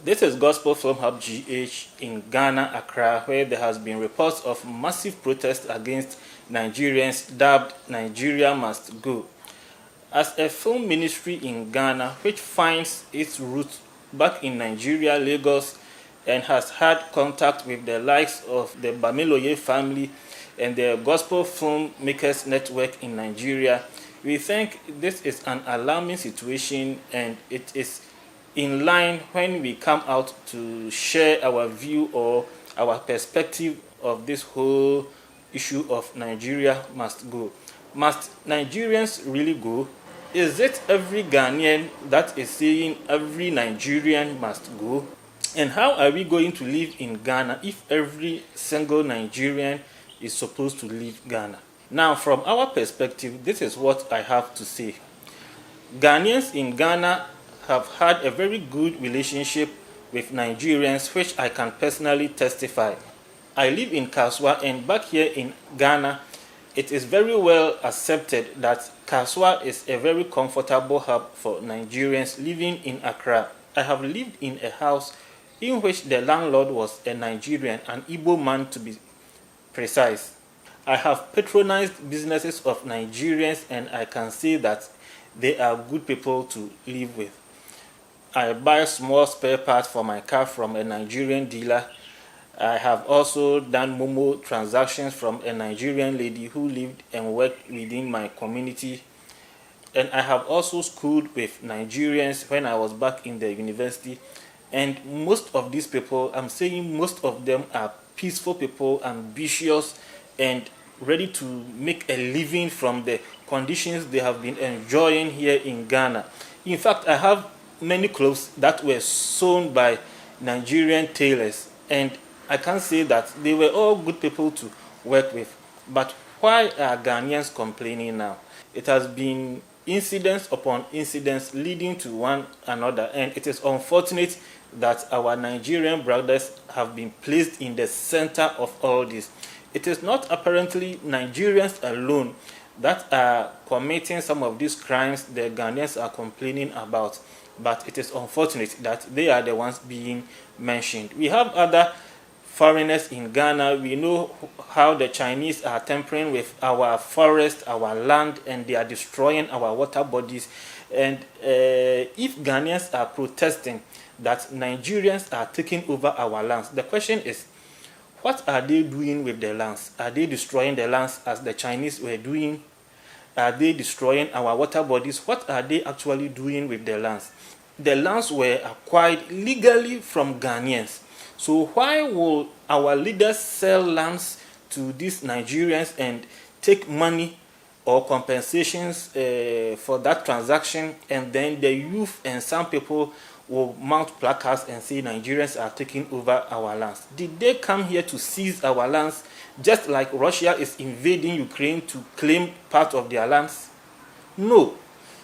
This is Gospel Film Hub GH in Ghana, Accra, where there has been reports of massive protests against Nigerians dubbed Nigeria Must Go. As a film ministry in Ghana, which finds its roots back in Nigeria, Lagos, and has had contact with the likes of the Bamiloye family and the Gospel Film Makers Network in Nigeria, we think this is an alarming situation, and it is in line when we come out to share our view or our perspective of this whole issue of Nigeria must go. Must Nigerians really go? Is it every Ghanaian that is saying every Nigerian must go? And how are we going to live in Ghana if every single Nigerian is supposed to leave Ghana? Now, from our perspective, this is what I have to say. Ghanaians in Ghana have had a very good relationship with Nigerians, which I can personally testify. I live in Kaswa, and back here in Ghana, it is very well accepted that Kaswa is a very comfortable hub for Nigerians living in Accra. I have lived in a house in which the landlord was a Nigerian, an Igbo man to be precise. I have patronized businesses of Nigerians, and I can say that they are good people to live with. I buy small spare parts for my car from a Nigerian dealer. I have also done Momo transactions from a Nigerian lady who lived and worked within my community. And I have also schooled with Nigerians when I was back in the university. And most of these people, I'm saying most of them, are peaceful people, ambitious, and ready to make a living from the conditions they have been enjoying here in Ghana. In fact, I have many clothes that were sewn by Nigerian tailors, and I can say that they were all good people to work with. But why are Ghanaians complaining now? It has been incidents upon incidents leading to one another, and it is unfortunate that our Nigerian brothers have been placed in the center of all this. It is not apparently Nigerians alone that are committing some of these crimes the Ghanaians are complaining about, but it is unfortunate that they are the ones being mentioned. We have other foreigners in Ghana. We know how the Chinese are tampering with our forest, our land, and they are destroying our water bodies. And if Ghanaians are protesting that Nigerians are taking over our lands, the question is, what are they doing with the lands? Are they destroying the lands as the Chinese were doing? Are they destroying our water bodies? What are they actually doing with the lands? The lands were acquired legally from Ghanaians. So why will our leaders sell lands to these Nigerians and take money or compensations for that transaction, and then the youth and some people will mount placards and say Nigerians are taking over our lands? Did they come here to seize our lands just like Russia is invading Ukraine to claim part of their lands? No.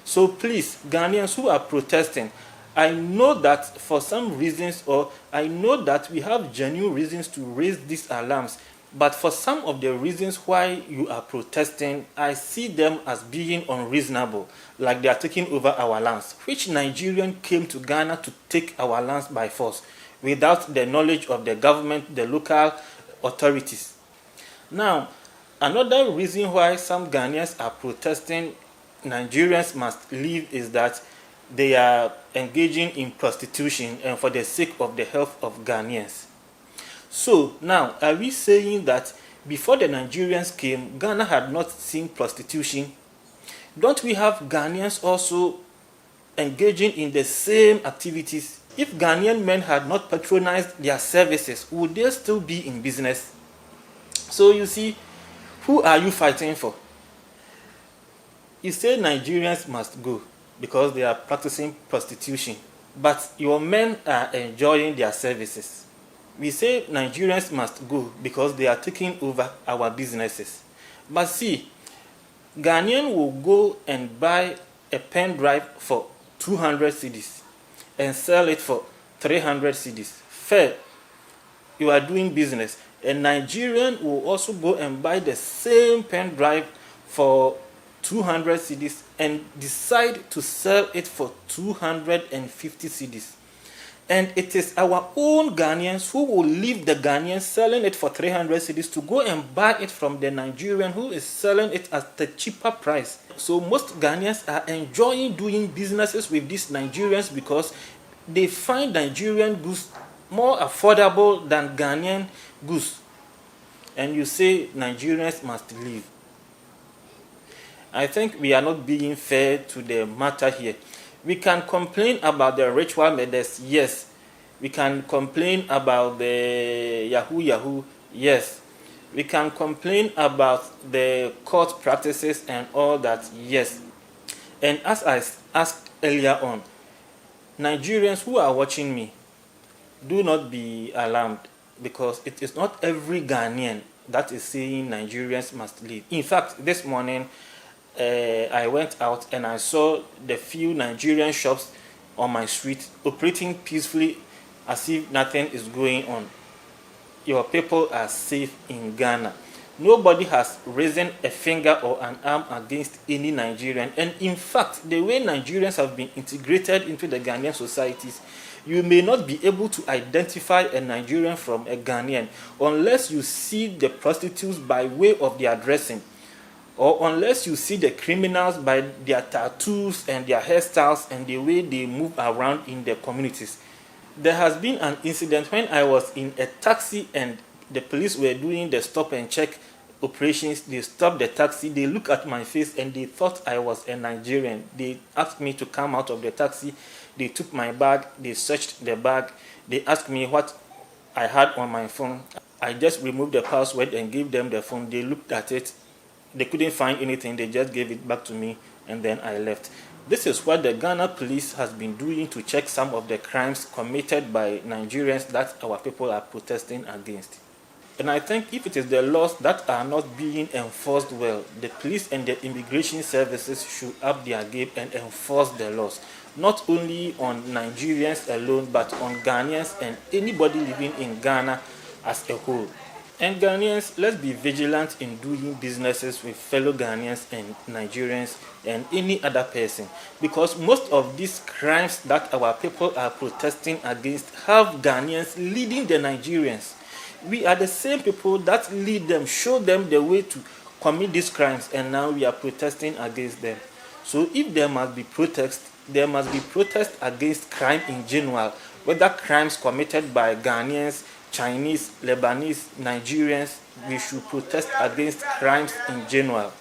So please, Ghanaians who are protesting, I know that for some reasons, or I know that we have genuine reasons to raise these alarms, but for some of the reasons why you are protesting, I see them as being unreasonable, like they are taking over our lands. Which Nigerian came to Ghana to take our lands by force without the knowledge of the government, the local authorities? Now, another reason why some Ghanaians are protesting Nigerians must leave is that they are engaging in prostitution and for the sake of the health of Ghanaians. So now, are we saying that before the Nigerians came, Ghana had not seen prostitution? Don't we have Ghanaians also engaging in the same activities? If Ghanaian men had not patronized their services, would they still be in business? So you see, who are you fighting for? You say Nigerians must go because they are practicing prostitution, but your men are enjoying their services. We say Nigerians must go because they are taking over our businesses. But see, Ghanaian will go and buy a pen drive for 200 cedis and sell it for 300 cedis. Fair, you are doing business. A Nigerian will also go and buy the same pen drive for 200 cedis and decide to sell it for 250 cedis. And it is our own Ghanaians who will leave the Ghanaians selling it for 300 cedis to go and buy it from the Nigerian who is selling it at the cheaper price. So most Ghanaians are enjoying doing businesses with these Nigerians because they find Nigerian goods more affordable than Ghanaian goods. And you say Nigerians must leave. I think we are not being fair to the matter here. We can complain about the ritual murders, yes. We can complain about the Yahoo, yes. We can complain about the court practices and all that, yes. And as I asked earlier on, Nigerians who are watching me, do not be alarmed, because it is not every Ghanaian that is saying Nigerians must leave. In fact, this morning, I went out and I saw the few Nigerian shops on my street operating peacefully as if nothing is going on. Your people are safe in Ghana. Nobody has risen a finger or an arm against any Nigerian. And in fact, the way Nigerians have been integrated into the Ghanaian societies, you may not be able to identify a Nigerian from a Ghanaian unless you see the prostitutes by way of their dressing, or unless you see the criminals by their tattoos and their hairstyles and the way they move around in their communities. There has been an incident when I was in a taxi and the police were doing the stop and check operations. They stopped the taxi, they looked at my face and they thought I was a Nigerian. They asked me to come out of the taxi. They took my bag, they searched the bag, they asked me what I had on my phone. I just removed the password and gave them the phone. They looked at it. They couldn't find anything. They just gave it back to me and then I left. This is what the Ghana police has been doing to check some of the crimes committed by Nigerians that our people are protesting against. And I think if it is the laws that are not being enforced well, the police and the immigration services should up their game and enforce the laws. Not only on Nigerians alone, but on Ghanaians and anybody living in Ghana as a whole. And Ghanaians, let's be vigilant in doing businesses with fellow Ghanaians and Nigerians and any other person, because most of these crimes that our people are protesting against have Ghanaians leading the Nigerians. We are the same people that lead them, show them the way to commit these crimes, and now we are protesting against them. So if there must be protest, there must be protest against crime in general, whether crimes committed by Ghanaians, Chinese, Lebanese, Nigerians. We should protest against crimes in general.